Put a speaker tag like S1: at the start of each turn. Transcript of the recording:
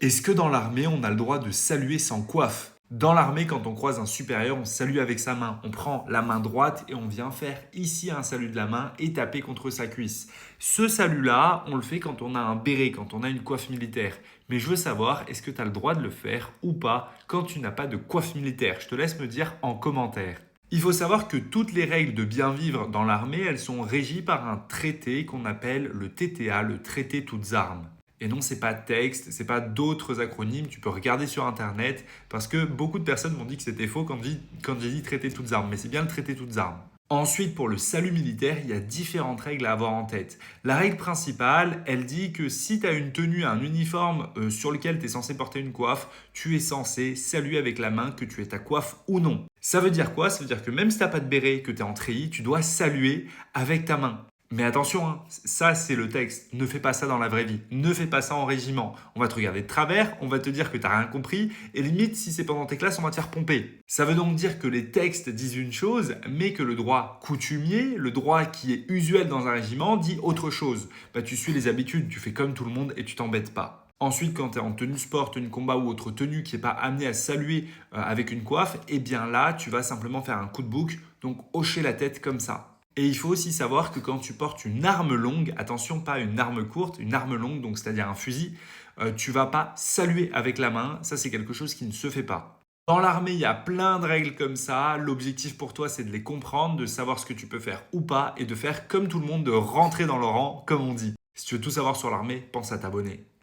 S1: Est-ce que dans l'armée, on a le droit de saluer sans coiffe? Dans l'armée, quand on croise un supérieur, on salue avec sa main. On prend la main droite et on vient faire ici un salut de la main et taper contre sa cuisse. Ce salut-là, on le fait quand on a un béret, quand on a une coiffe militaire. Mais je veux savoir, est-ce que tu as le droit de le faire ou pas quand tu n'as pas de coiffe militaire? Je te laisse me dire en commentaire. Il faut savoir que toutes les règles de bien vivre dans l'armée, elles sont régies par un traité qu'on appelle le TTA, le traité toutes armes. Et non, c'est pas texte, c'est pas d'autres acronymes, tu peux regarder sur internet parce que beaucoup de personnes m'ont dit que c'était faux quand j'ai dit traité toutes armes, mais c'est bien le traité toutes armes. Ensuite, pour le salut militaire, il y a différentes règles à avoir en tête. La règle principale, elle dit que si tu as une tenue, un uniforme sur lequel tu es censé porter une coiffe, tu es censé saluer avec la main que tu aies ta coiffe ou non. Ça veut dire quoi? Ça veut dire que même si tu n'as pas de béret, que tu es en treillis, tu dois saluer avec ta main. Mais attention, hein, ça c'est le texte. Ne fais pas ça dans la vraie vie. Ne fais pas ça en régiment. On va te regarder de travers, on va te dire que tu n'as rien compris, et limite, si c'est pendant tes classes, on va te faire pomper. Ça veut donc dire que les textes disent une chose, mais que le droit coutumier, le droit qui est usuel dans un régiment, dit autre chose. Bah, tu suis les habitudes, tu fais comme tout le monde et tu t'embêtes pas. Ensuite, quand tu es en tenue sport, tenue combat ou autre tenue qui n'est pas amenée à saluer avec une coiffe, eh bien là, tu vas simplement faire un coup de bouc, donc hocher la tête comme ça. Et il faut aussi savoir que quand tu portes une arme longue, attention, pas une arme courte, une arme longue, donc c'est-à-dire un fusil, tu vas pas saluer avec la main. Ça, c'est quelque chose qui ne se fait pas. Dans l'armée, il y a plein de règles comme ça. L'objectif pour toi, c'est de les comprendre, de savoir ce que tu peux faire ou pas et de faire comme tout le monde, de rentrer dans le rang, comme on dit. Si tu veux tout savoir sur l'armée, pense à t'abonner.